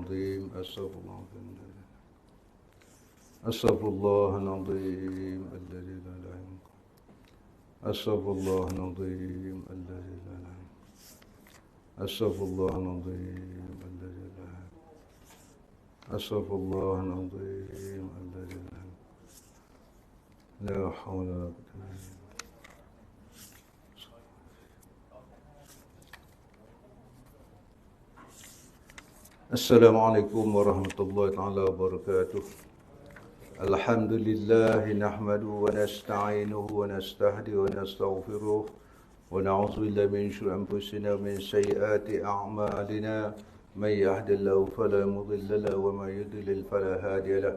العظيم أستغفر الله العظيم الذي لا إله إلا هو أستغفر الله العظيم الذي لا إله إلا هو أستغفر الله العظيم الذي لا إله إلا هو أستغفر الله العظيم الذي لا إله إلا هو لا حول ولا قوة إلا بالله. السلام عليكم ورحمة الله تعالى وبركاته. الحمد لله نحمده ونستعينه ونستهديه ونستغفره ونعوذ بالله من شرور أنفسنا ومن سيئات أعمالنا من يهد الله فلا مضل له ومن يضلل فلا هادي له.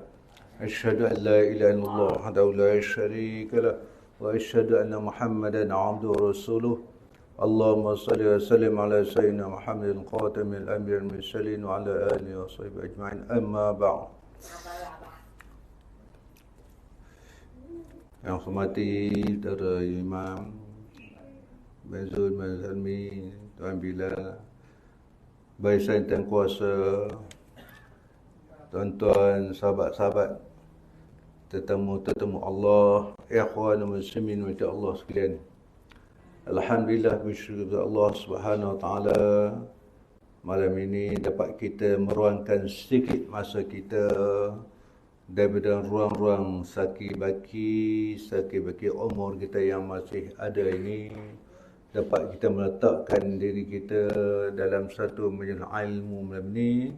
أشهد أن لا إله إلا الله وحده لا شريك له وأشهد أن محمدا عبده ورسوله. اللهم صل وسلم على سيدنا محمد خاتم الأنبياء والمرسلين وعلى آله وصحبه أجمعين. أما بعد. Yang hormati saudara Imam Mazul Mazalmi, Tuan Bilal, Barisan Tuan Kuasa, tuan-tuan, sahabat-sahabat, tetamu-tetamu Allah, ikhwan muslimin wa Allah sekalian. Alhamdulillah, bersyukur kepada Allah Subhanahu Wa Taala, malam ini dapat kita meruangkan sedikit masa kita daripada ruang-ruang saki-baki umur kita yang masih ada ini, dapat kita meletakkan diri kita dalam satu majlis ilmu malam ini.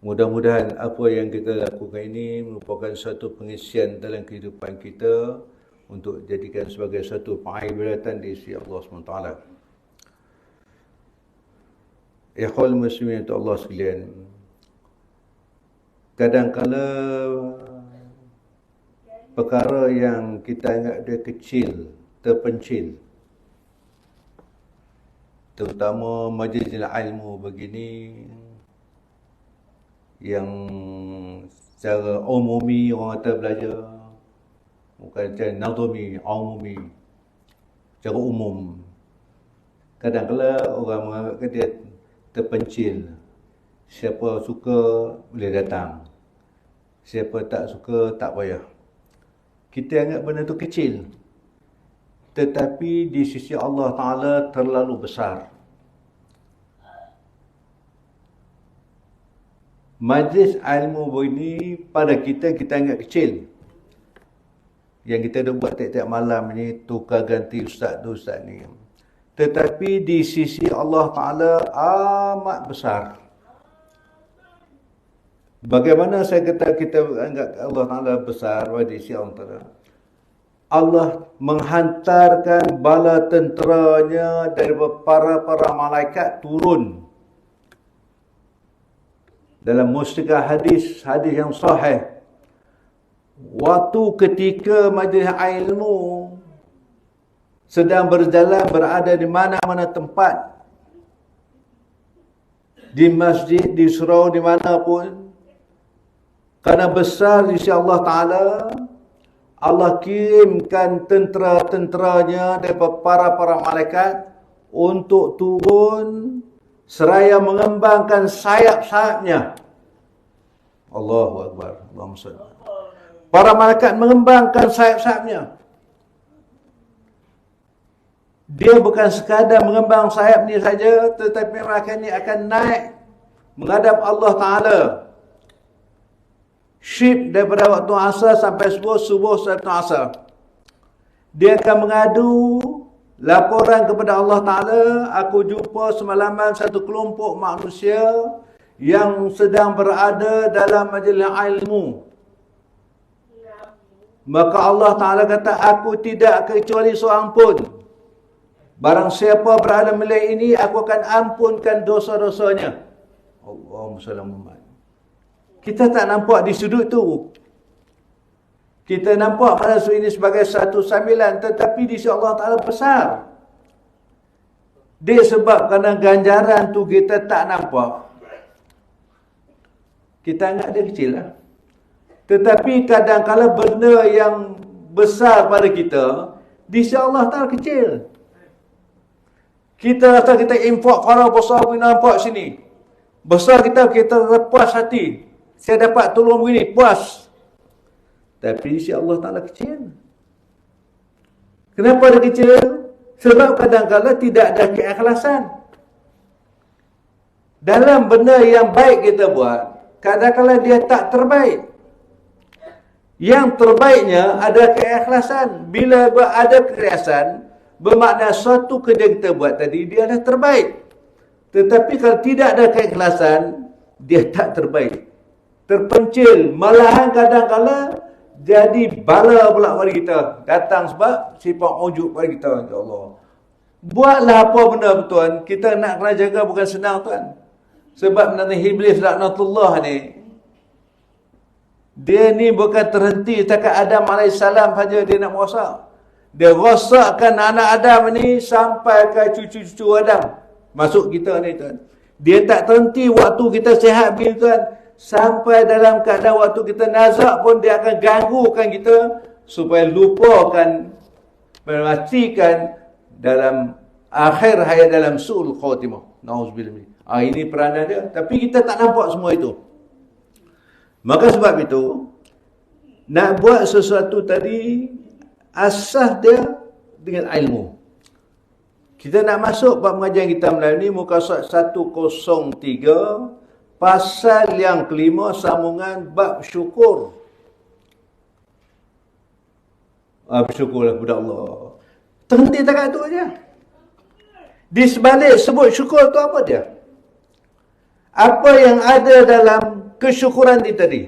Mudah-mudahan apa yang kita lakukan ini merupakan satu pengisian dalam kehidupan kita untuk jadikan sebagai satu peribadatan di sisi Allah SWT. Ikhwal muslimin untuk Allah sekalian, kadang-kala perkara yang kita anggap dia kecil, terpencil, terutama majlis ilmu begini yang secara umumi orang kata belajar, bukan macam nazumi, umumi, secara umum. Kadang-kala orang menganggap dia terpencil. Siapa suka boleh datang, siapa tak suka tak payah. Kita anggap benda tu kecil, tetapi di sisi Allah Ta'ala terlalu besar. Majlis ilmu ini pada kita anggap kecil. Yang kita dah buat tiap-tiap malam ni, tukar ganti ustaz tu ustaz ni. Tetapi di sisi Allah Ta'ala amat besar. Bagaimana saya kata kita anggap Allah Ta'ala besar di sisi Allah Ta'ala? Allah menghantarkan bala tenteranya dari para malaikat turun. Dalam mustikah hadis yang sahih, waktu ketika majlis ilmu sedang berjalan, berada di mana-mana tempat, di masjid, di surau, di mana pun, kerana besar di sisi Allah Ta'ala, Allah kirimkan tentera-tenteranya daripada para malaikat untuk turun seraya mengembangkan sayap-sayapnya. Allahu Akbar. Allahumma salli. Para malaikat mengembangkan sayap-sayapnya. Dia bukan sekadar mengembang sayap ni saja, tetapi mereka ni akan naik menghadap Allah Ta'ala. Shift daripada waktu asar sampai subuh sampai asar. Dia akan mengadu laporan kepada Allah Ta'ala, aku jumpa semalaman satu kelompok manusia yang sedang berada dalam majlis ilmu. Maka Allah Ta'ala kata, aku tidak kecuali seorang pun. Barang siapa berada majlis ini, aku akan ampunkan dosa-dosanya. Allahumma salli Muhammad. Kita tak nampak di sudut tu. Kita nampak pada sudut ini sebagai satu sambilan, tetapi di sisi Allah Ta'ala besar. Dia sebab kerana ganjaran tu kita tak nampak, kita anggap dia kecil lah. Tetapi kadang-kadang benda yang besar pada kita, di sisi Allah Ta'ala kecil. Kita rasa kita infak farah besar, kita nampak sini. Besar kita puas hati. Saya dapat tolong begini, puas. Tapi si Allah Ta'ala kecil. Kenapa dia kecil? Sebab kadang-kadang tidak ada keikhlasan. Dalam benda yang baik kita buat, kadang-kadang dia tak terbaik. Yang terbaiknya ada keikhlasan. Bila ada keikhlasan, bermakna suatu kerja kita buat tadi, dia adalah terbaik. Tetapi kalau tidak ada keikhlasan, dia tak terbaik. Terpencil. Malahan kadang-kadang jadi bala pula pada kita. Datang sebab sifat ujub pada kita. Ya Allah. Buatlah apa benda tuan. Kita nak kena jaga bukan senang tuan. Sebab nanti Iblis laknatullah ni, dia ni bukan terhenti setakat Adam AS saja dia nak rosak. Dia rosakkan anak Adam ni sampai ke cucu-cucu Adam. Masuk kita ni tuan. Dia tak terhenti waktu kita sihat bil tuan. Sampai dalam keadaan waktu kita nazak pun dia akan ganggukan kita supaya lupakan, memastikan dalam akhir hayat dalam su'ul khatimah. Nauzubillah. Ini peranan dia. Tapi kita tak nampak semua itu. Maka sebab itu, nak buat sesuatu tadi, asas dia dengan ilmu. Kita nak masuk bab pengajian kita malam ni, muka surat 103, pasal yang kelima, sambungan bab syukur. Bersyukurlah kepada Allah. Terhenti takat tu aja. Di sebalik sebut syukur tu apa dia? Apa yang ada dalam kesyukuran ini tadi?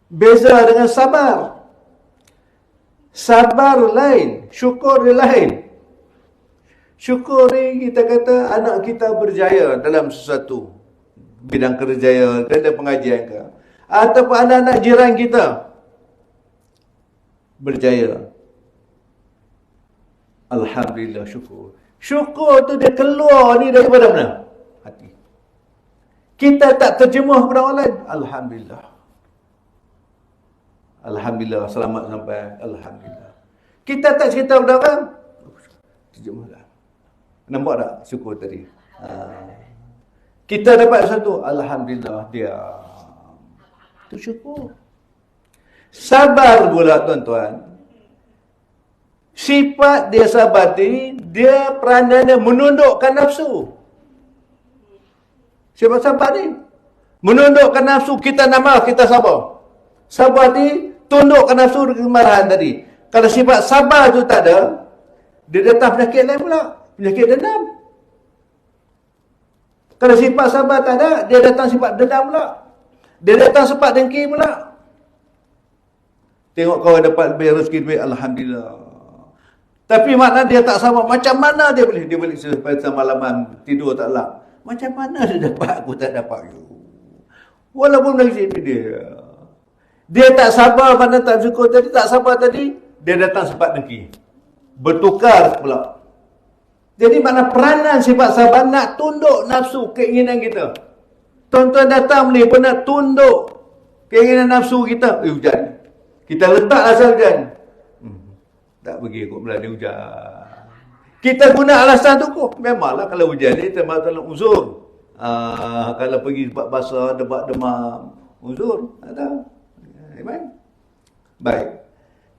Beza dengan sabar. Sabar lain, syukur dia lain. Syukur ni kita kata anak kita berjaya dalam sesuatu. Bidang kerjaya, dalam pengajian ke. Ataupun anak-anak jiran kita berjaya. Alhamdulillah, syukur. Syukur tu dia keluar ni daripada mana? Hati. Kita tak terjemuh kepada orang lain. Alhamdulillah. Alhamdulillah, selamat sampai. Alhamdulillah. Kita tak cerita kepada orang. Terjemuhlah. Nampak tak syukur tadi? Kita dapat satu. Alhamdulillah, dia. Itu syukur. Sabar pula tuan-tuan. Sifat dia sabar tadi, dia peranannya menundukkan nafsu. Sifat sabar ni menundukkan nafsu. Kita nama kita sabar. Sabar tadi tundukkan nafsu kemarahan tadi. Kalau sifat sabar tu tak ada, dia datang penyakit lain pula. Penyakit dendam. Kalau sifat sabar tak ada, dia datang sifat dendam pula. Dia datang sifat dengki pula. Tengok kau dapat lebih rezeki duit, Alhamdulillah. Tapi makna dia tak sama. Macam mana dia boleh? Dia boleh sampai malaman tidur tak lap. Macam mana dia dapat? Aku tak dapat. Walaupun lagi dia. Dia tak sabar mana tak syukur tadi. Tak sabar tadi. Dia datang sifat dengki. Bertukar pula. Jadi makna peranan sifat sabar nak tunduk nafsu keinginan kita. Tuan-tuan datang ni pun nak tunduk keinginan nafsu kita. Hujan. Kita letak asal hujan. Tak pergi kot melani hujan. Kita guna alasan tu kok. Memanglah kalau hujan ni termasuk dalam uzur. Kalau pergi tempat basah, demam, uzur. Ada. Baik.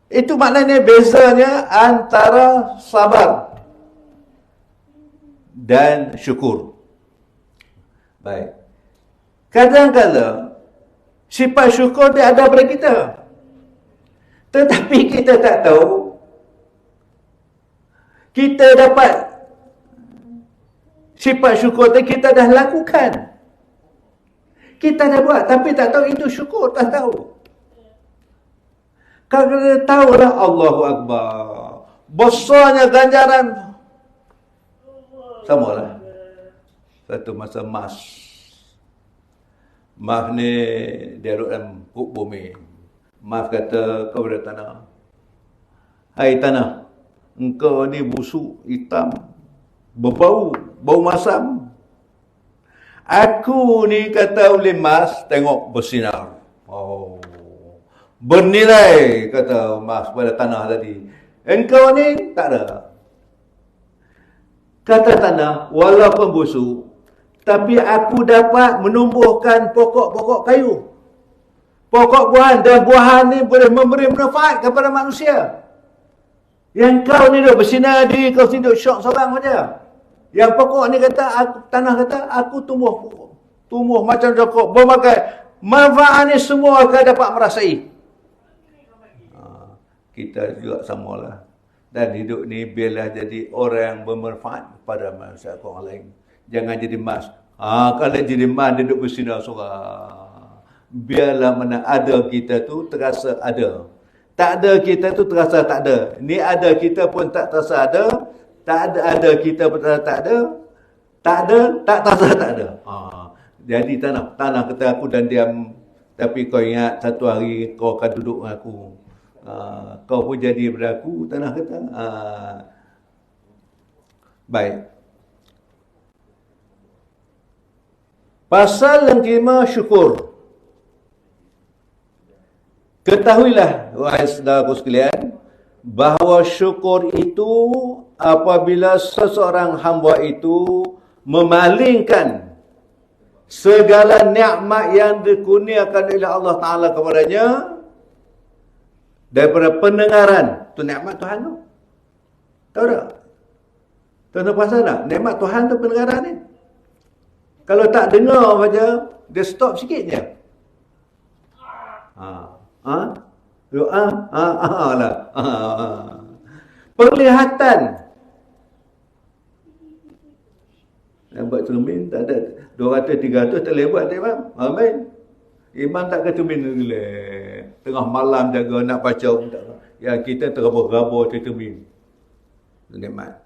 Itu maknanya bezanya antara sabar dan syukur. Baik. Kadang-kadang sifat syukur dia ada pada kita. Tetapi kita tak tahu. Kita dapat sifat syukur tu kita dah lakukan. Kita dah buat tapi tak tahu itu syukur, tak tahu. Kalau kita tahu lah Allahu Akbar. Besarnya ganjaran. Samalah. Satu masa mas. Mas ni dia duduk dalam perut bumi. Mas kata kepada tanah. Hai tanah. Engkau ni busuk, hitam, berbau, bau masam. Aku ni kata oleh mas, tengok bersinar. Oh, bernilai, kata mas pada tanah tadi. Engkau ni tak ada. Kata tanah, walaupun busuk, Tapi aku dapat menumbuhkan pokok-pokok kayu, pokok buahan, dan buahan ni boleh memberi manfaat kepada manusia. Yang kau ni duk bersinar diri kau sini duk syok seorang saja. Yang pokok ni kata, tanah kata, aku tumbuh macam pokok berbagai manfaat ni semua akan dapat merasai. Kita juga samalah. Dan hidup ni biarlah jadi orang yang bermanfaat kepada manusia orang lain. Jangan jadi mas. Kalau jadi mas dia duduk bersinar seorang. Biarlah mana ada kita tu terasa ada. Tak ada kita tu terasa tak ada. Ni ada kita pun tak terasa ada. Tak ada kita pun terasa tak ada. Tak ada, tak terasa tak ada. Jadi tanah kata aku dan diam. Tapi kau ingat satu hari kau akan duduk dengan aku. Kau pun jadi berlaku, tanah kata. Baik. Pasal yang kelima, syukur. Ketahuilah, wahai saudaraku sekalian, bahawa syukur itu apabila seseorang hamba itu memalingkan segala nikmat yang dikurniakan oleh Allah Ta'ala kepadanya, daripada pendengaran, tu nikmat Tuhan tu. Tahu tak? Tuan-tuan perasan tak? Nikmat Tuhan tu pendengaran ni. Kalau tak dengar saja, dia stop sikit je. Penglihatan. Yang buat cermin tak ada 200-300 tak boleh buat tak, Imam? Amin. Imam tak ke cermin dulu. Tengah malam jaga nak baca. Ya, kita terabur-rabur cermin. Nikmat.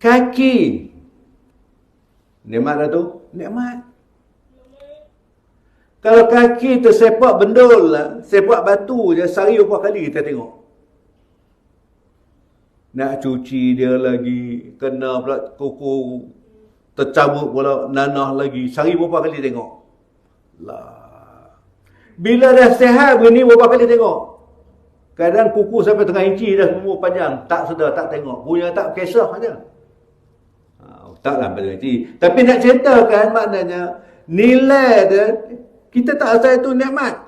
Kaki. Nikmat dah tu? Nikmat. Kalau kaki tersepak bendul lah, sepak batu je, sehari berapa kali kita tengok. Nak cuci dia lagi, kena pula kuku, tercabut pula nanah lagi, sehari berapa kali tengok. Lah. Bila dah sihat begini, berapa kali tengok. Kadang kuku sampai tengah inci dah semua panjang, tak sedar, tak tengok. Punya tak kisah saja. Taklah pada inci. Tapi nak ceritakan maknanya, nilai dia, kita tak rasa itu nikmat.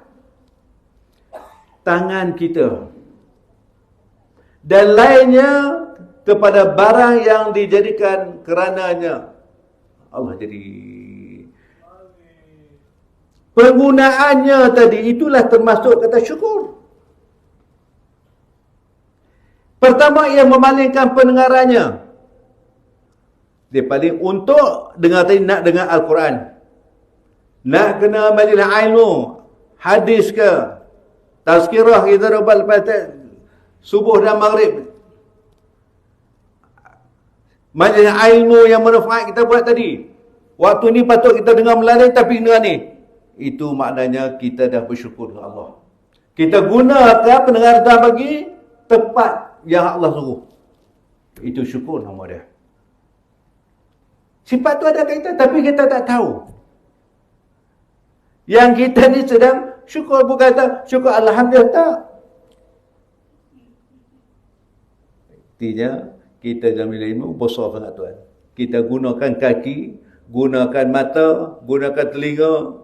Tangan kita. Dan lainnya kepada barang yang dijadikan kerananya. Allah jadi. Penggunaannya tadi, itulah termasuk kata syukur. Pertama, ia memalingkan pendengarannya. Dia paling untuk dengar tadi, nak dengar Al-Quran. Nak kena majlis ilmu, hadis ke, tazkirah kita lepas subuh dan maghrib. Majlis ilmu yang manfaat kita buat tadi. Waktu ni patut kita dengar melalui, tapi dengar ni. Itu maknanya kita dah bersyukur dengan Allah. Kita gunakan pendengar Tuhan bagi tepat yang Allah suruh. Itu syukur nama dia. Sifat tu ada kaitan, tapi kita tak tahu. Yang kita ni sedang syukur, bukan kata syukur Alhamdulillah, tak. Artinya, kita dalam ilmu besar sangat Tuhan. Kita gunakan kaki, gunakan mata, gunakan telinga,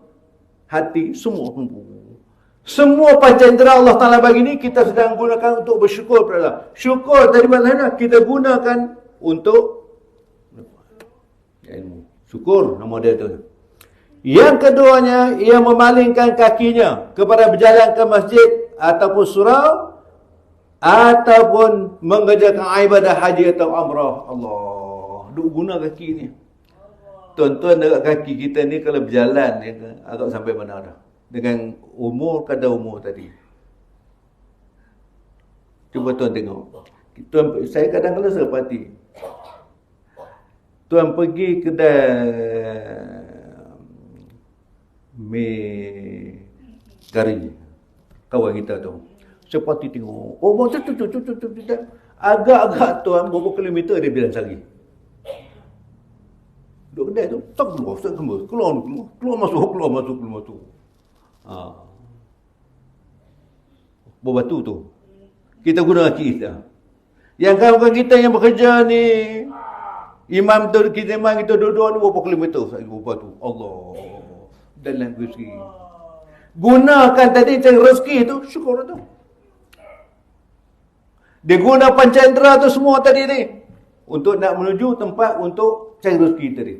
hati, semua. Semua pancendera Allah Ta'ala bagi ni, kita sedang gunakan untuk bersyukur kepada Allah. Syukur tadi mana kita gunakan untuk ilmu. Syukur nama dia tu. Yang keduanya, ia memalingkan kakinya kepada berjalan ke masjid ataupun surau ataupun mengerjakan ibadah haji atau umrah. Allah, duk guna kaki ni. Tuan-tuan dekat kaki kita ni kalau berjalan ni agak sampai mana dah. Dengan umur kadar umur tadi. Cuba tuan tengok. Tuan, saya kadang-kadang serpati. Tuan pergi kedai mi kari kawan kita tu. Seperti tengok. Oh, macam tu. Agak-agak tuan berapa kilometer dia bilang sehari. Duduk kedai tu, tak keluar masuk. Berbatu tu. Kita guna kaki kita. Yang kawan-kawan kita yang bekerja ni, Imam tu kita duduk berapa kilometer berapa tu. Allah. Dalam rezeki. Gunakan tadi cari rezeki tu, syukur tu. Dia guna pancendera tu semua tadi ni untuk nak menuju tempat untuk cari rezeki tadi.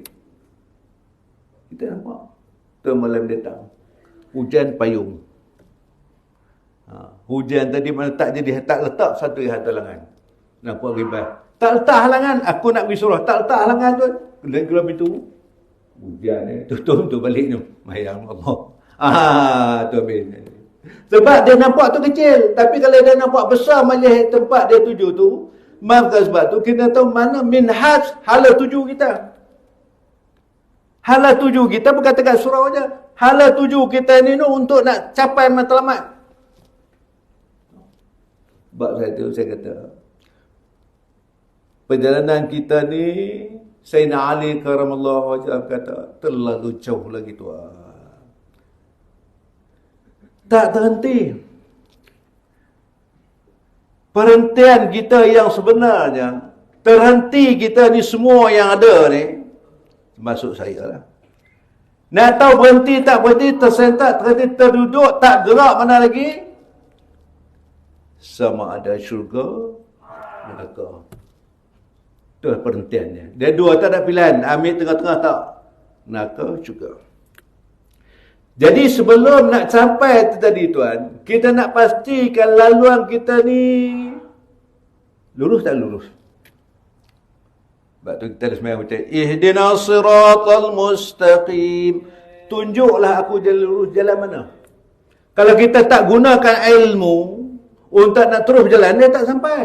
Kita nampak. Tu malam datang. Hujan payung. Hujan tadi mana tak letak satu halangan. Nampak ribah. Tak letak halangan, aku nak pergi surah. Tak letak halangan tu. Keluar pintu. Hujan ni. Tutup tu balik tu. Mayang Allah. Tu habis. Sebab dia nampak tu kecil. Tapi kalau dia nampak besar majlis tempat dia tuju tu. Maka sebab tu kita tahu mana minhaj hala tuju kita. Hala tuju kita bukan dekat surau aja. Hala tuju kita ni untuk nak capai matlamat. Sebab saya kata perjalanan kita ni Sayyidina Ali karamallahu wajhah kata terlalu jauh lagi tuan. Tak terhenti. Perhentian kita yang sebenarnya, terhenti kita ni semua yang ada ni, termasuk saya lah. Nak tahu berhenti tak berhenti, tersentak, terhenti, terduduk, tak gerak mana lagi? Sama ada syurga, neraka. Itu perhentiannya. Dia dua tak ada pilihan. Ambil tengah-tengah tak. Neraka juga. Jadi sebelum nak sampai tadi tuan, kita nak pastikan laluan kita ni lurus tak lurus. Sebab tu kita ada semayang macam ihdinas siratal mustaqim. Tunjuklah aku jalan lurus, jalan mana. Kalau kita tak gunakan ilmu untuk nak terus berjalan, dia tak sampai.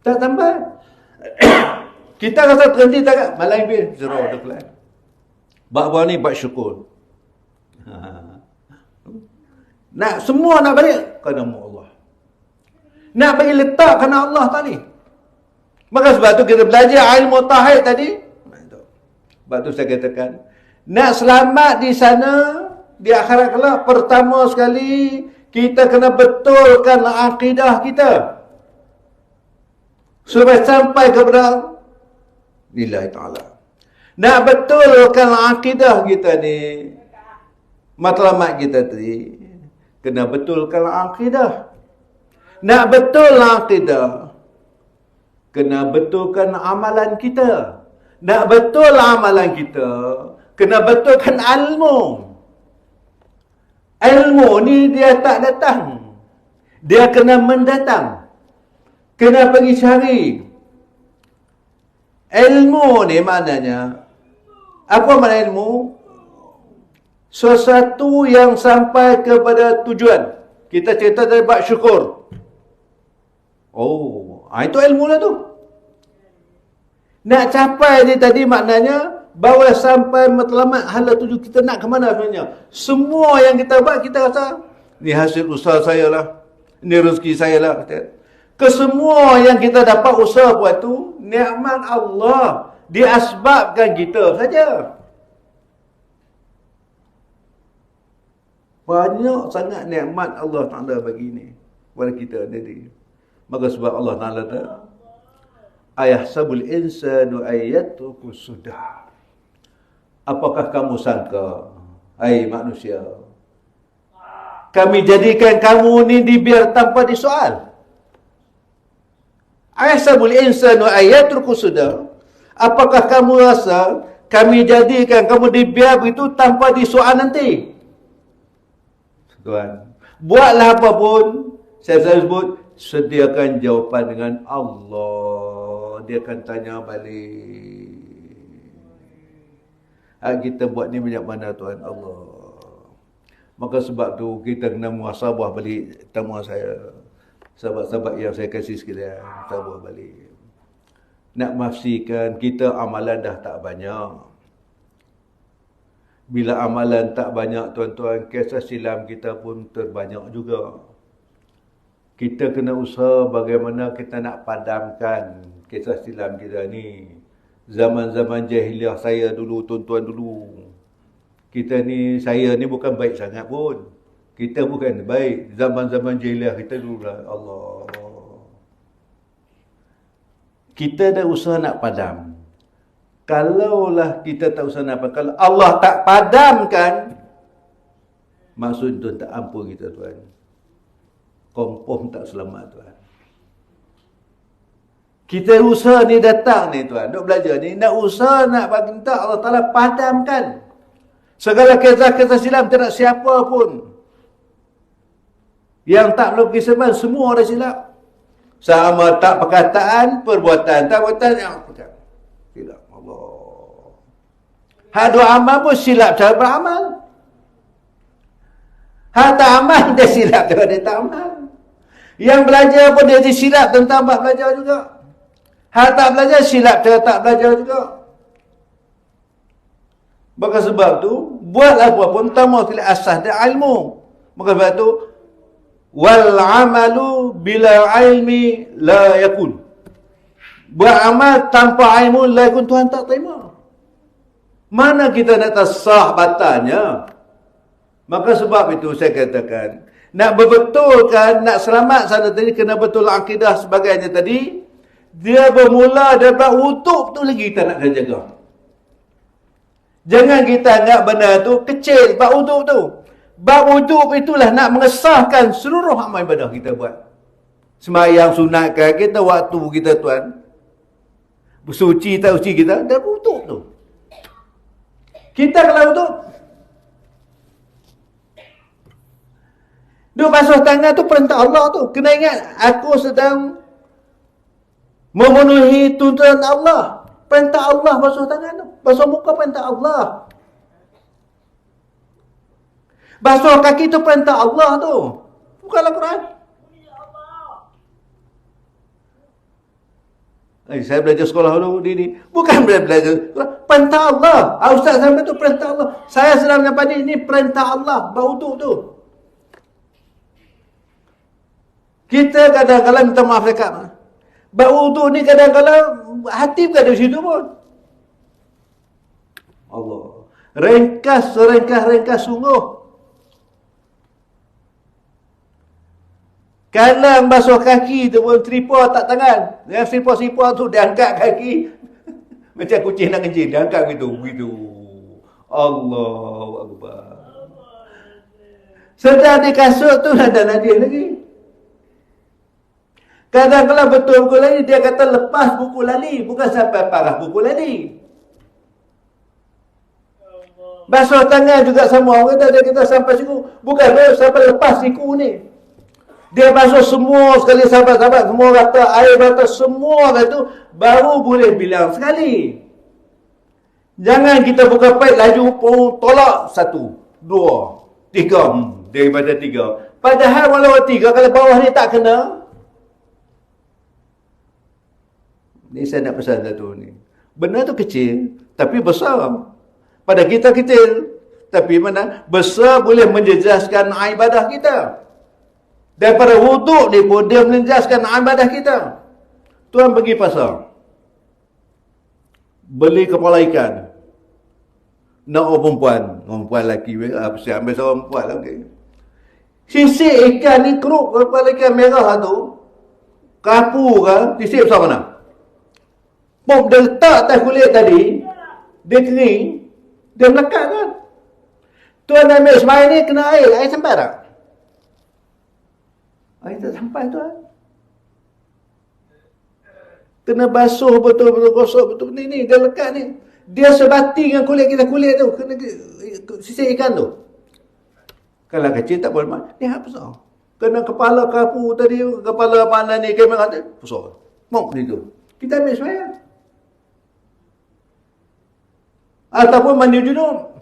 Tak sampai. Kita rasa terhenti tak? Malam ni zero dah pelan. Bak-bak ni bak syukur. Nak semua nak balik kerana Allah. Nak bagi letak kerana Allah tadi. Maka sebab tu kita belajar ilmu tauhid tadi. Sebab tu saya katakan, nak selamat di sana, di akhirat kelak, pertama sekali kita kena betulkan akidah kita. Supaya sampai kepada lillahi ta'ala. Nak betulkan akidah kita ni, matlamat kita tadi, kena betulkan akidah. Nak betul akidah, kena betulkan amalan kita. Nak betul amalan kita, kena betulkan ilmu. Ilmu ni dia tak datang. Dia kena mendatang. Kena pergi cari. Ilmu ni maknanya, apa makna ilmu? Sesuatu yang sampai kepada tujuan. Kita cerita dari bab syukur. Oh, itu ilmu lah tu. Nak capai ni tadi maknanya bahawa sampai matlamat hala tuju kita nak ke mana sebenarnya. Semua yang kita buat kita rasa ni hasil usaha saya lah. Ni rezeki saya lah. Kesemua yang kita dapat usaha buat tu nikmat Allah. Diasbabkan kita saja. Banyak sangat nikmat Allah Ta'ala bagi ni kepada kita tadi. Maka sebab Allah Ta'ala kata, ayahsabul insanu ayyatruku sudah. Apakah kamu sangka, hai manusia, kami jadikan kamu ni dibiar tanpa disoal? Ayahsabul insanu ayyatruku sudah. Apakah kamu rasa kami jadikan kamu dibiar begitu tanpa disoal nanti? Tuan, buatlah apa pun, saya sebut, sediakan jawapan dengan Allah. Dia akan tanya balik. Kita buat ni banyak mana Tuhan Allah. Maka sebab tu kita kena muhasabah balik tamu saya. Sahabat-sahabat yang saya kasih sekalian, sabar balik. Nak memastikan kita amalan dah tak banyak. Bila amalan tak banyak tuan-tuan, kisah silam kita pun terbanyak juga. Kita kena usaha bagaimana kita nak padamkan kisah silam kita ni. Zaman-zaman jahiliah saya dulu, tuan-tuan dulu. Kita ni, saya ni bukan baik sangat pun. Kita bukan baik. Zaman-zaman jahiliah kita dulu lah. Allah. kita dah usaha nak padam. Kalaulah kita tak usaha nak padam, kalau Allah tak padamkan, maksud tu tak ampun kita tuan. Kompom tak selamat tuan. Kita usaha ni datang ni tuan, duk belajar ni, nak usaha nak minta Allah Ta'ala padamkan segala kisah-kisah silam terhadap siapa pun yang tak melakukan kesalahan, semua ada silap. Sama tak perkataan, perbuatan, tak perbuatan yang silap. Allah. Hak dua amal pun silap cara beramal. Hak tak amal dia silap cara dia tak amal. Yang belajar pun dia silap tentang bab belajar juga. Hak tak belajar silap cara tak belajar juga. Maka sebab tu buat apa pun pertama kali asas dia ilmu. Maka sebab tu wal amalu bila ilmi la yakun. Buat amal tanpa ilmu la yakun, Tuhan tak terima. Mana kita nak tasah batalnya? Maka sebab itu saya katakan, nak berbetulkan, nak selamat sana tadi, kena betul akidah sebagainya tadi. Dia bermula daripada wuduk tu lagi kita nak kena jaga. Jangan kita anggap benda tu kecil, bab wuduk tu. Bab wuduk itulah nak mengesahkan seluruh amal ibadah kita buat. Sembahyang sunatkan kita, waktu kita tuan. Bersuci tak suci kita, dah wuduk tu. Kita kalau wuduk, duk basuh tangan tu perintah Allah tu. Kena ingat, aku sedang memenuhi tuntunan Allah. Perintah Allah basuh tangan tu. Basuh muka perintah Allah. Basuh kaki tu perintah Allah tu. Bukanlah Quran. Saya belajar sekolah dulu ni. Bukan belajar Quran. Perintah Allah. Ustaz sampai tu perintah Allah. Saya sedang mendapat ini perintah Allah. Baudu tu. Kita kadang-kadang minta maaf dekat. Baudu ni kadang-kadang hati bukan di situ pun. Allah. Ringkas sungguh. Kalau basuh kaki tu pun seripa tak tangan. Yang seripa-seripa tu dia angkat kaki. Macam kucing nak kencing. Dia angkat begitu. Allahu Akbar. Sedang di kasut tu ada nadia lagi. Kadang-kadang betul buku lali, dia kata lepas buku lali. Bukan sampai parah buku lali. Basuh tangan juga sama. Orang kata dia kata sampai siku. Bukan sampai lepas siku ni. Dia basuh semua sekali, sahabat-sahabat semua kata, air bata semua kata, baru boleh bilang sekali. Jangan kita buka paip laju pun tolak 1, 2, 3 daripada 3. Padahal walau 3 kalau bawah ni tak kena. Ni saya nak pesan satu ni. Benda tu kecil tapi besar. Pada kita kecil tapi mana besar boleh menjejaskan ibadah kita. Daripada wuduk ni pun dia menjejaskan ibadah kita. Tuan pergi pasar, beli kepala ikan. Nak orang perempuan lelaki, saya ambil seorang perempuan lah. Okay. Sisik ikan ni keruk kepala ikan merah tu, kapu kan, sisik besar mana? Pop dia letak atas kulit tadi, dia kering, dia melekat kan. Tuan ambil semai ni kena air sampai tak? Air tak sampai tuan. Kena basuh betul-betul, gosok betul ni dia lekat ni. Dia sebati dengan kulit kita, kulit tu kena sisik ikan tu. Kalau kecil tak boleh. Ni hak besar. Kena kepala kapu tadi, kepala mana ni kamera tu besar. Mok ni tu. Kita ambil sembahyang. Ataupun mandi junub.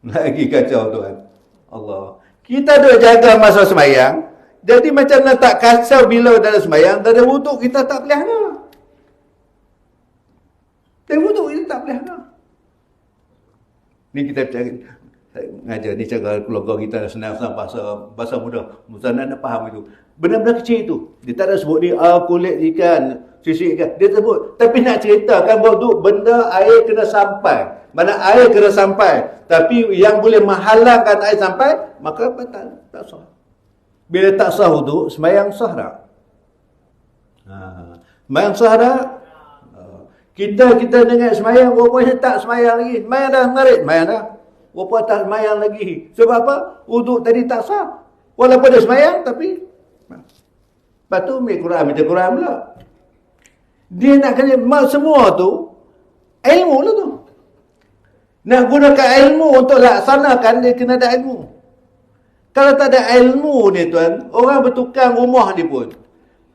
Lagi kacau tuan. Allah. Kita duk jaga masa sembahyang. Jadi macam nak tak kacau bila dalam sembahyang, dalam wuduk kita tak pelihara. Dalam wuduk kita tak pelihara. Ni kita ngajar ni cara keluarga kita senang-senang bahasa mudah. Musanna nak faham itu. Benda-benda kecil itu. Dia tak ada sebut ni kulit ikan, sisik ikan. Dia sebut. Tapi nak ceritakan bahawa benda air kena sampai. Mana air kena sampai. Tapi yang boleh menghalangkan air sampai, maka batal. Tak sah. Bila tak sah wuduk, sembahyang sah tak? Sembahyang sah dah. Kita dengan semayang, rupanya tak semayang lagi. Semayang dah ngarit, semayang dah. Rupanya tak semayang lagi. Sebab apa? Wuduk tadi tak sah. Walaupun dia semayang, tapi lepas tu ambil Quran, baca Quran pula. Dia nak kena, semua tu ilmu lah tu. Nak gunakan ilmu untuk laksanakan, dia kena ada ilmu. Kalau tak ada ilmu ni tuan, orang bertukang rumah ni pun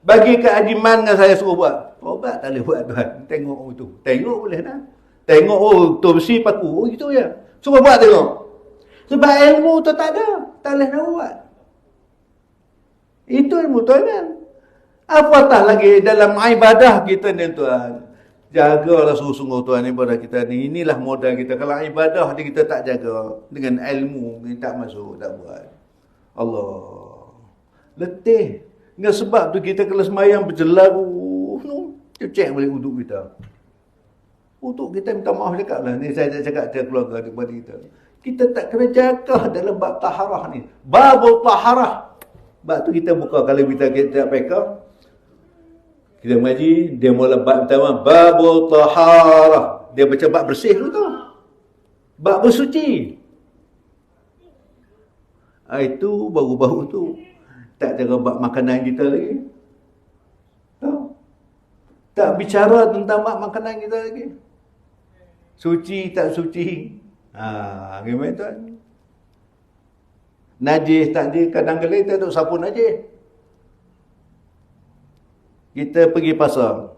bagi ke Haji Man dengan saya suruh buat. Ubat tak boleh buat tuan. Tengok tu. Tengok boleh dah. Tengok tu besi paku. Oh gitu ya. Cuba buat tengok. Sebab ilmu tu tak ada. Tak boleh nak buat. Itu ilmu tuan kan. Apatah lagi dalam ibadah kita ni tuan. Jagalah sungguh-sungguh tuan ibadah kita ni. Inilah modal kita. Kalau ibadah ni kita tak jaga dengan ilmu, ni tak masuk, tak buat. Allah. Letih. Dengan sebab tu kita kalau semayang berjelaru. Cek balik uduk kita. Uduk kita minta maaf cakap lah. Ni saya tak cakap dia keluarga daripada kita. Kita tak kena jaga dalam bab taharah ni. Babul taharah. Bab tu kita buka kalau kita peka. Kita mengaji, dia mula bab pertama. Babul taharah. Dia baca bab bersih dulu tu. Bab bersuci. Itu baru-baru tu. Tak jaga bab makanan kita lagi. Tahu? Tak bicara tentang bab makanan kita lagi. Suci tak suci. Gimana tuan? Najis tak najis. Kadang-kadang kita tak sapu najis. Kita pergi pasar.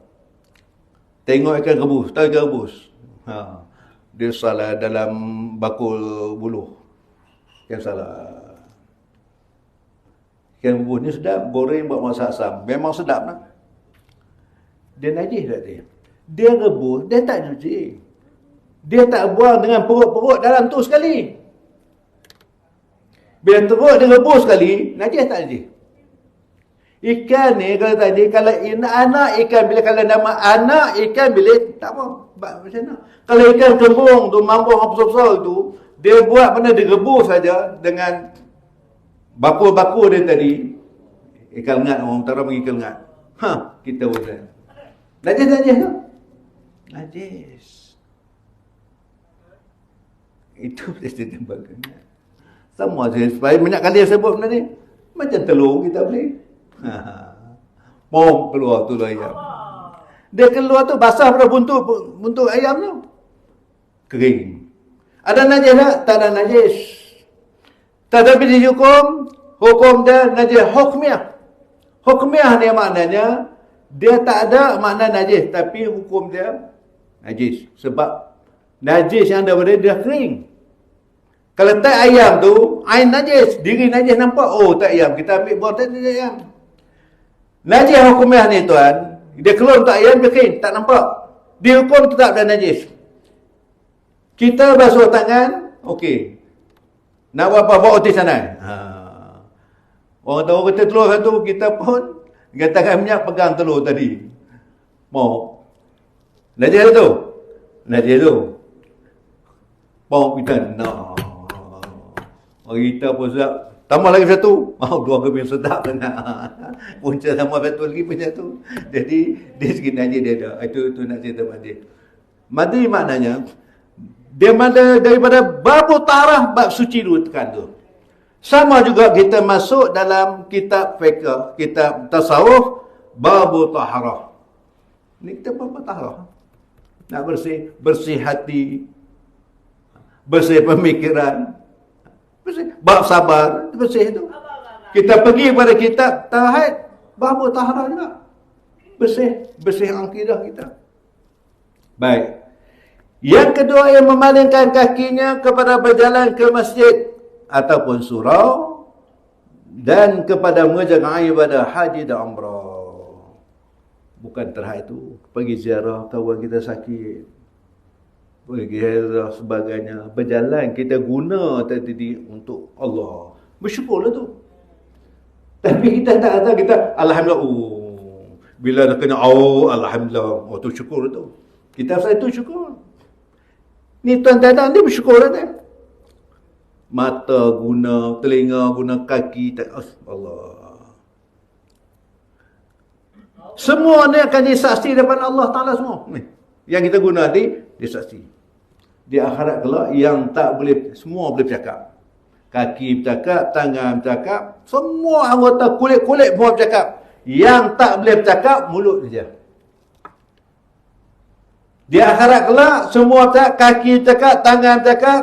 Tengok ikan rebus. Tahu ikan rebus? Dia salah dalam bakul buluh. Ikan salah. Ikan rebus ni sedap. Goreng buat masak asam. Memang sedap lah. Dia najis tak dia? Dia rebus, dia tak cuci. Dia tak buang dengan perut-perut dalam tu sekali. Bila teruk dia rebus sekali, najis tak najis? Ikan ni kalau tadi, kalau anak ikan, bila kalau nama anak ikan bilik, tak apa. Macam mana? Kalau ikan kembung tu, mambung apa besar-besar tu, dia buat mana dia rebus saja dengan bakul-bakul dia tadi. Ikan ngat, orang utara panggil ikan ngat. Kita buat. Najis tu? Najis. Itu mesti tembakan. Sama saya, supaya banyak kali saya sebut benda ni. Macam telur kita beli. Mau keluar tu ayam. Dia keluar tu basah pada buntuk ayam tu. Kering. Ada najis tak? Tak ada najis. Tetapi di hukum dia najis hukmiah. Hukmiah ni maknanya dia tak ada makna najis, tapi hukum dia najis. Sebab najis yang ada pada dia kering. Kalau tak ayam tu, ain najis, diri najis nampak, oh tak ayam, kita ambil buah tak ayam. Najis hukumnya ni tuan, dia keluar untuk ayam, dia kering, tak nampak. Dihukum tetap dah najis. Kita basuh tangan, okey. Nak buat apa? Bawa otis sana. Orang tahu kata telur satu, kita pun tangan minyak pegang telur tadi. Mau. Najis tu? Najis tu. Mau kita nak. Kita pun sedap. Tambah lagi satu. Dua kebin sedap sangat. Punca tambah satu lagi pun satu. Jadi, dia sikit najis dia ada. Itu nak cerita mandi. Mandi maknanya, dia mana daripada babu tarah, bab suci dulu tekan tu. Sama juga kita masuk dalam kitab fiqh, kitab tasawuf, babu taharah. Ni kita babu taharah. Nak bersih hati, bersih pemikiran, bersih bab sabar, bersih tu. Kita pergi pada kitab tauhid, babu taharah juga. Bersih akidah kita. Baik. Yang kedua, yang memalingkan kakinya kepada berjalan ke masjid ataupun surau dan kepada mengerjakan ibadah haji dan umrah. Bukan terhad itu, pergi ziarah kawan kita sakit, pergi ziarah sebagainya, berjalan kita guna tadi untuk Allah. Bersyukurlah tu. Tapi kita tak kata kita alhamdulillah. Bila dah kena alhamdulillah, tu syukur tu. Kita saya tu syukur. Ni tuan-tuan ni bersyukur dah. Mata guna, telinga guna, kaki tak. Allah. Semua ni akan jadi saksi depan Allah Ta'ala semua. Ni, yang kita guna ni, dia saksi. Di akhirat kelak yang tak boleh, semua boleh bercakap. Kaki bercakap, tangan bercakap, semua anggota kulit-kulit semua bercakap. Yang tak boleh bercakap, mulut saja. Di akhirat kelak, semua bercakap, kaki bercakap, tangan bercakap,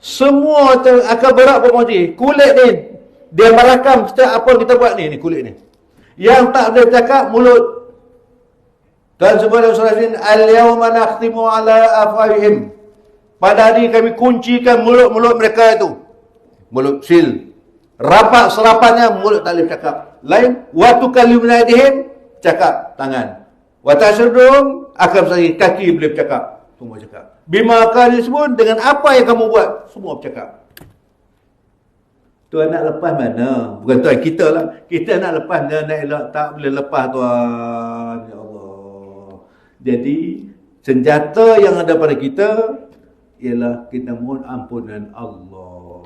semua akan berak bermoji. Kulit ni, dia merakam setiap apa kita buat ni kulit ni. Yang tak boleh bercakap, mulut. Dan sebuah surah ini, al-yawma nakhtimu ala afwahihim. Pada hari kami kuncikan mulut-mulut mereka itu. Mulut sil. Rapat serapatnya, mulut tak boleh bercakap. Lain, wa tukallimuna aydihim, cakap tangan. Wa tashdum, akan bersaksi, kaki boleh bercakap. Semua cakap. Bima kan disebut, dengan apa yang kamu buat, semua bercakap. Tuan nak lepas mana? Bukan tuan, kita lah. Kita nak lepas mana, nak elak. Tak boleh lepas tuan. Ya Allah. Jadi, senjata yang ada pada kita, ialah kita mohon ampunan Allah.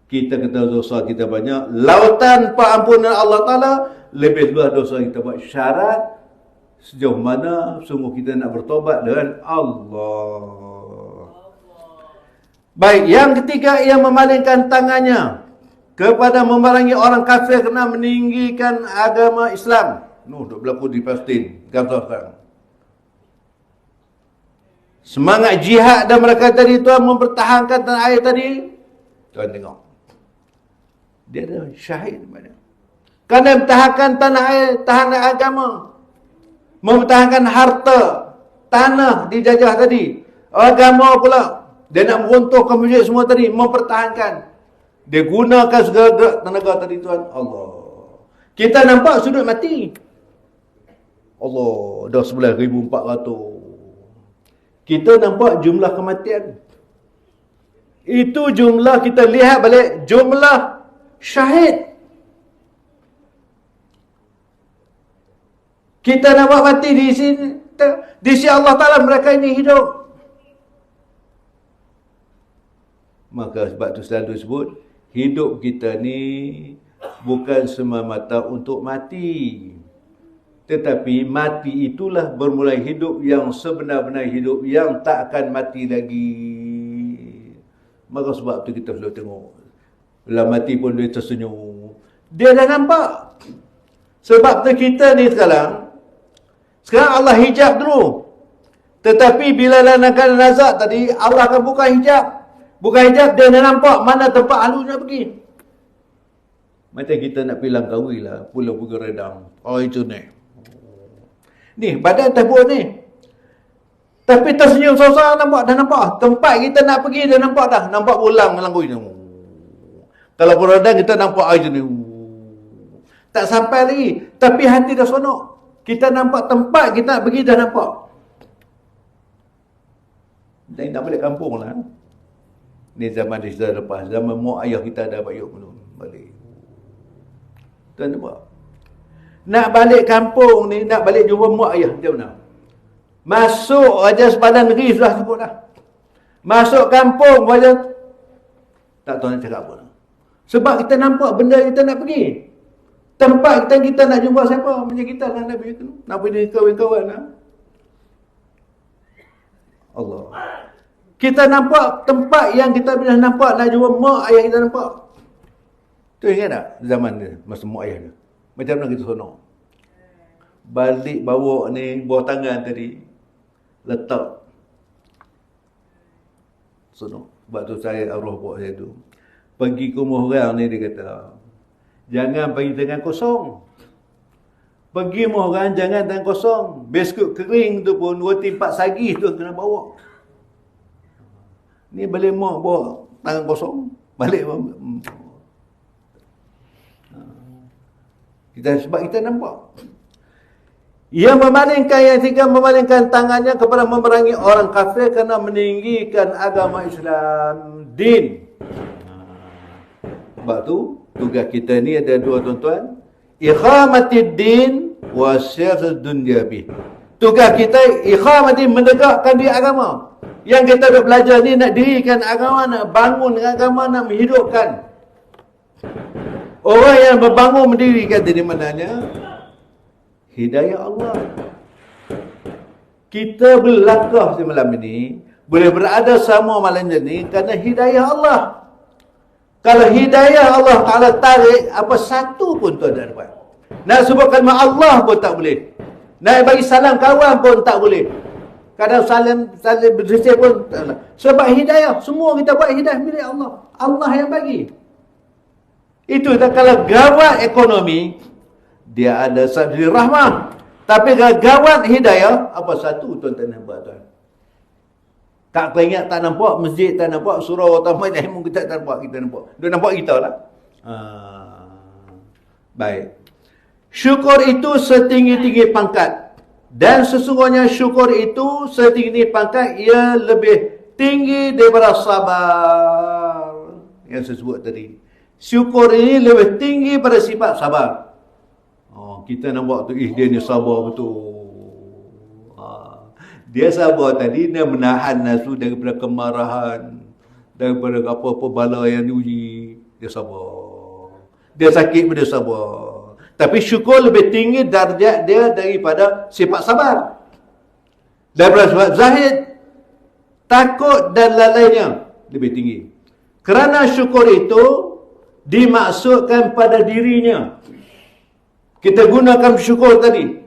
Kita kata dosa kita banyak. Lautan ampunan Allah Ta'ala, lebih luas dosa kita buat. Syarat, sejauh mana sungguh kita nak bertobat dengan Allah. Baik, yang ketiga, ia memalingkan tangannya kepada memerangi orang kafir kerana meninggikan agama Islam. Duk berlaku di Palestin, Gaza sekarang. Semangat jihad dan mereka tadi tuan mempertahankan tanah air tadi. Tuan tengok. Dia ada syahid mana? Kerana mempertahankan tanah air, tahan agama. Mempertahankan harta, tanah dijajah tadi. Agama pula. Dia nak meruntuhkan masjid semua tadi. Mempertahankan. Dia gunakan segala gerak tenaga tadi tuan. Allah. Kita nampak sudut mati. Allah. Dah 11,400. Kita nampak jumlah kematian. Itu jumlah, kita lihat balik jumlah syahid. Kita nampak mati di sini. Di sisi Allah Ta'ala mereka ini hidup. Maka sebab itu selalu sebut, hidup kita ni bukan semata-mata untuk mati. Tetapi mati itulah bermulai hidup yang sebenar-benar hidup, yang tak akan mati lagi. Maka sebab itu kita selalu tengok. Bila mati pun dia tersenyum. Dia dah nampak. Sebab itu kita ni sekarang Allah hijab dulu. Tetapi bila lanangkan nazak tadi, Allah akan buka hijab. Buka hijab, dia dah nampak mana tempat halus nak pergi. Macam kita nak pergi Langkawi lah, Pulau Pulau Redang. Oh itu ni. Ni, badan terbuat ni. Tapi tersenyum susah nampak, dah nampak. Tempat kita nak pergi, dah nampak dah. Nampak ulang Langkawi ni. Kalau Pulau Redang, kita nampak air ni. Tak sampai lagi. Tapi hati dah sonok. Kita nampak tempat kita nak pergi, dah nampak. Dan nak balik kampung lah. Ni zaman dia sudah lepas. Zaman mak ayah kita dah bayuk belum. Balik. Tuan nampak? Nak balik kampung ni, nak balik jumpa mak ayah. Macam mana? Masuk Raja Sepadan Negeri sudah sebut dah. Masuk kampung Raja. Tak tahu nak cakap apa. Sebab kita nampak benda kita nak pergi. Tempat kita nak jumpa siapa. Macam kita lah nak pergi. Nak pergi kawan-kawan lah. Allah. Kita nampak tempat yang kita pernah nampak, nak jumpa mak ayah kita nampak. Tu ingat tak zaman dia, masa mak ayah dia? Macam mana kita sonok? Balik bawa ni, bawah tangan tadi, letak. Sonok. Sebab tu saya, arwah bawa saya tu. Pergi ke rumah orang ni, dia kata, jangan pergi tangan kosong. Pergi rumah orang, jangan tangan kosong. Biskut kering tu pun, roti 4 sagi tu kena bawa. Ni balik mak bawa tangan kosong. Balik kita, sebab kita nampak. Ia memalingkan, yang tiga, memalingkan tangannya kepada memerangi orang kafir kerana meninggikan agama Islam, din. Sebab tu tugas kita ni ada dua tuan-tuan. Iqamatid din wa syiarud dunya bih. Tugas kita iqamatid, menegakkan di agama. Yang kita nak belajar ni nak dirikan agama, nak bangun agama, nak menghidupkan. Orang yang berbangun mendirikan dari mananya, hidayah Allah. Kita berlangkah di malam ini, boleh berada sama malam ini kerana hidayah Allah. Kalau hidayah Allah Ta'ala tarik, apa satu pun tuan tak dapat. Nak sebut kalimah Allah pun tak boleh. Nak bagi salam kawan pun tak boleh. Kadang salam bersih pun tak boleh. Sebab hidayah, semua kita buat hidayah milik Allah. Allah yang bagi. Itu kalau gawat ekonomi, dia ada sabdi rahmah. Tapi kalau gawat hidayah, apa satu tuan tak nampak tuan. Tak teringat, tak nampak, masjid tak nampak, surau utama ilmu kita tak nampak, kita nampak. Dia nampak kita lah. Baik. Syukur itu setinggi-tinggi pangkat. Dan sesungguhnya syukur itu setinggi-tinggi pangkat, ia lebih tinggi daripada sabar. Yang saya sebut tadi. Syukur ini lebih tinggi pada sifat sabar. Kita nampak tu, dia ni sabar betul. Dia sabar tadi, dia menahan nafsu daripada kemarahan, daripada apa-apa bala yang diuji. Dia sabar. Dia sakit pun dia sabar. Tapi syukur lebih tinggi darjat dia daripada sifat sabar. Daripada sifat zahid, takut dan lalainya lebih tinggi. Kerana syukur itu dimaksudkan pada dirinya. Kita gunakan syukur tadi.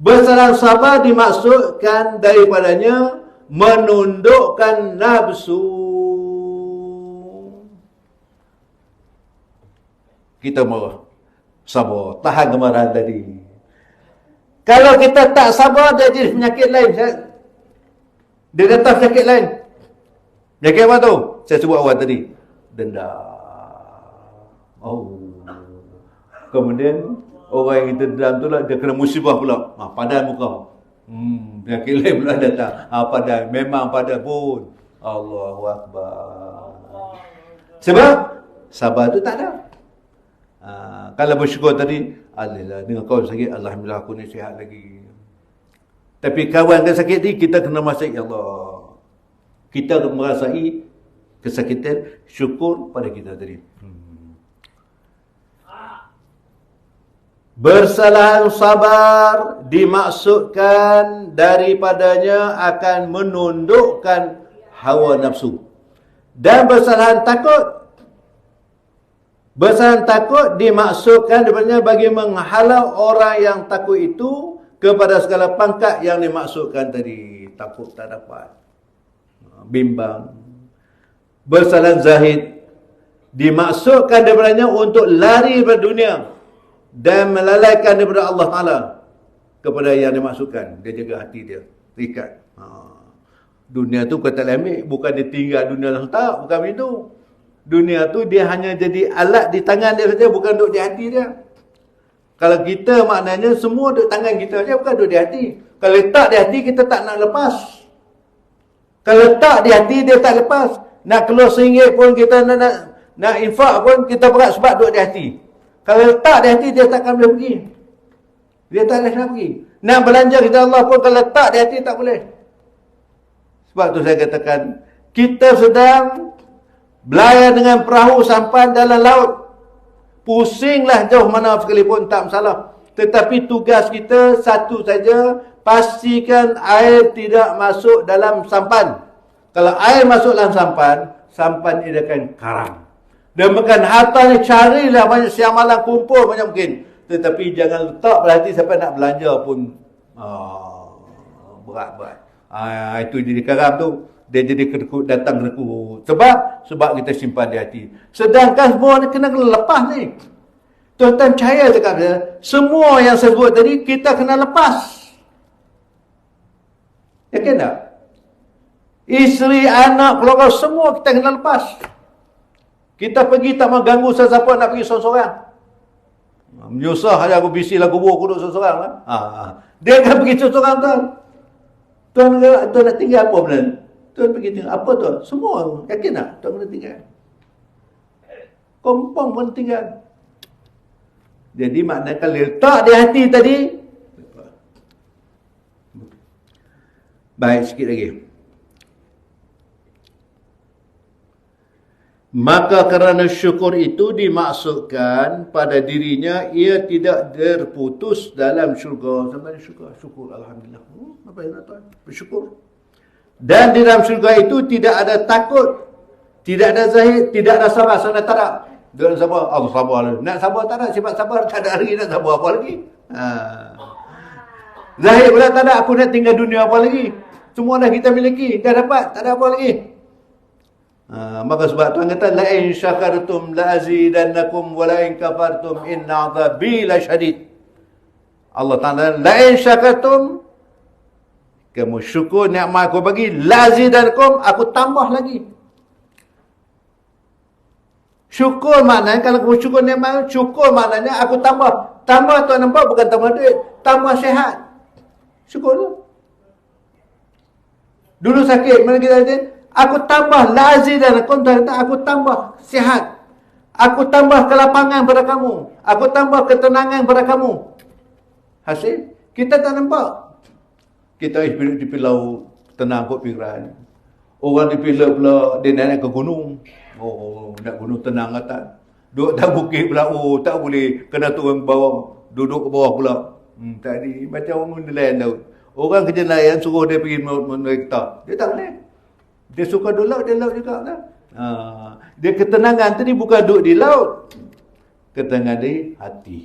Bersarang sabar dimaksudkan daripadanya menundukkan nafsu. Kita marah, sabar, tahan kemarahan tadi. Kalau kita tak sabar, dia jadi penyakit lain. Dia datang penyakit lain. Penyakit apa tu? Saya sebut awal tadi. Dendam. Kemudian orang yang kita dendam tu lah, dia kena musibah pula. Padam muka. Penyakit lain pula datang. Padam. Memang padam pun. Allahu Akbar. Sebab sabar tu tak ada. Kalau bersyukur tadi, alhamdulillah, dengan kawan sakit, alhamdulillah aku ni sihat lagi. Tapi kawan kan sakit ni, kita kena merasai, ya Allah, kita merasai kesakitan, syukur pada kita tadi. Bersalahan sabar dimaksudkan daripadanya akan menundukkan hawa nafsu. Dan bersalahan takut, bersalahan takut dimaksudkan daripadanya bagi menghalau orang yang takut itu kepada segala pangkat yang dimaksudkan tadi. Takut tak dapat, bimbang. Bersalahan zahid dimaksudkan daripadanya untuk lari dari dunia dan melalaikan daripada Allah Ta'ala kepada yang dimaksudkan. Dia jaga hati dia, terikat. Dunia tu kata ambil, bukan dia tinggal dunia langsung, tak, bukan begitu. Dunia tu dia hanya jadi alat di tangan dia saja, bukan duduk di hati dia. Kalau kita maknanya semua duduk tangan kita saja, bukan duduk di hati. Kalau letak di hati, kita tak nak lepas. Kalau letak di hati, dia tak lepas. Nak keluar RM1 pun, kita nak infak pun, kita berat sebab duduk di hati. Kalau letak di hati, dia takkan boleh pergi. Dia tak boleh nak pergi. Nak belanja kita Allah pun, kalau letak di hati, tak boleh. Sebab tu saya katakan, kita sedang berlayar dengan perahu sampan dalam laut. Pusinglah jauh mana sekalipun, tak masalah. Tetapi tugas kita satu saja, pastikan air tidak masuk dalam sampan. Kalau air masuk dalam sampan, sampan ini akan karam. Dan makan harta ni, carilah banyak, siang malam kumpul banyak mungkin. Tetapi jangan letak pada hati sampai nak belanja pun berat-berat. Itu jadi karam tu. Dia jadi datang kerekut. Sebab kita simpan di hati. Sedangkan semua ni kena lepas ni. Tuan-tuan percaya cakap dia, semua yang saya sebut tadi, kita kena lepas. Yakin tak? Isteri, anak, keluarga, semua kita kena lepas. Kita pergi tak mau ganggu siapa-siapa, nak pergi seorang-seorang. Menyusah aja aku bisi lah kubur, aku duduk seorang-seorang lah. Dia akan pergi seorang-seorang tuan. Tuan nak tinggal apa benda? Tuan pergi tinggal apa tuan? Semua, yakin tak? Tuan kena tinggal. Kompong pun tinggal. Jadi maknanya kalau letak di hati tadi. Baik, sikit lagi. Maka kerana syukur itu dimaksudkan pada dirinya ia tidak terputus dalam syurga. Sampai syurga, syukur Alhamdulillah. Apa yang nak tahu? Bersyukur. Dan di dalam syurga itu tidak ada takut, tidak ada zahid, tidak ada sabar. Sana tak ada. Dia sabar, Allah sabar. Nak sabar tak ada, sifat sabar tak ada lagi, nak sabar apa lagi? Zahid pula tak ada, aku nak tinggal dunia apa lagi? Semua dah kita miliki, dah dapat, tak ada apa lagi. Maka sebab Tuhan kata la in syakartum la azidannakum wa la in kafartum inna 'adzabi lasyadid. Allah Taala la in syakartum, kamu syukur nikmat aku bagi, la azidannakum, aku tambah lagi. Syukur maknanya kalau kamu syukur nikmat, syukur maknanya aku tambah. Tambah Tuhan nampak bukan tambah duit, tambah sihat. Syukur tu. Dulu sakit, mana kita kata, aku tambah lazi dan aku tambah sihat. Aku tambah kelapangan pada kamu. Aku tambah ketenangan pada kamu. Hasil, kita tak nampak. Kita di Pilau tenang kot pikiran. Orang di Pilau pula, dia naik ke gunung. Oh, nak gunung tenang atas. Duduk tak bukit pula, oh tak boleh. Kena turun bawah, duduk ke bawah pula. Tadi, macam orang nelayan laut. Orang kerja nelayan suruh dia pergi merekta. Dia tak boleh. Dia suka duduk laut, dia laut juga lah. Dia ketenangan tadi bukan duduk di laut. Ketenangan di hati.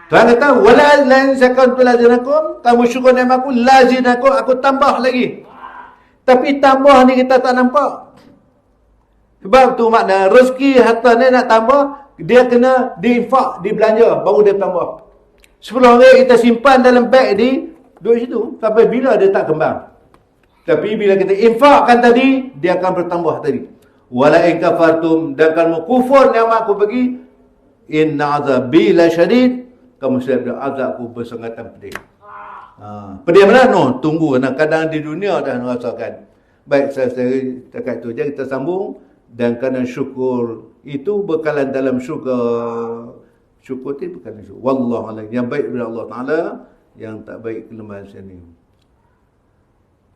Tuhan kata, wala lan syakartum lazinakum, kamu syukur nikmat aku, lazinakum, aku tambah lagi. Tapi tambah ni kita tak nampak. Sebab tu makna rezeki harta ni nak tambah, dia kena diinfak, dibelanja, baru dia tambah. 10 hari kita simpan dalam beg di duduk situ sampai bila dia tak kembang. Tapi bila kita infakkan tadi, dia akan bertambah tadi. Wala in kafartum, dan kalau kufur nikmat aku bagi, inna azabi lasyadid, kamu siap ada azabku bersangatan pedih. Pedih mana? No, tunggu. Kadang di dunia dah merasakan. Baik, saya dekat itu je kita sambung. Dan kerana syukur itu bekalan dalam syurga. Syukur itu bekalan syurga. Wallahualam. Yang baik daripada Allah Ta'ala, yang tak baik kelemahan sini.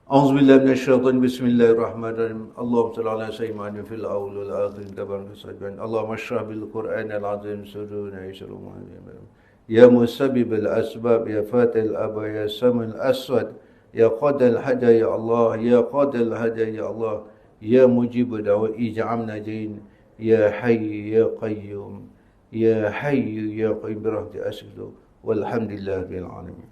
A'udzubillahi minasyaitonir rajim. Bismillahirrahmanirrahim. Allahumma shalli ala sayyidina fil awwal wal akhir tabaraka sajdan. Allahumma shrah bil Qur'anil azim sudurna yashruma. Ya musabbib al asbab, ya fatil aba, ya samil aswad, ya qadal haja ya Allah, ya qadal haja ya Allah, ya mujib da'wa ij'alna jain, ya hayy ya qayyum, ya hayy ya qayyum bi rahmatika as'aluka walhamdulillahi rabbil alamin.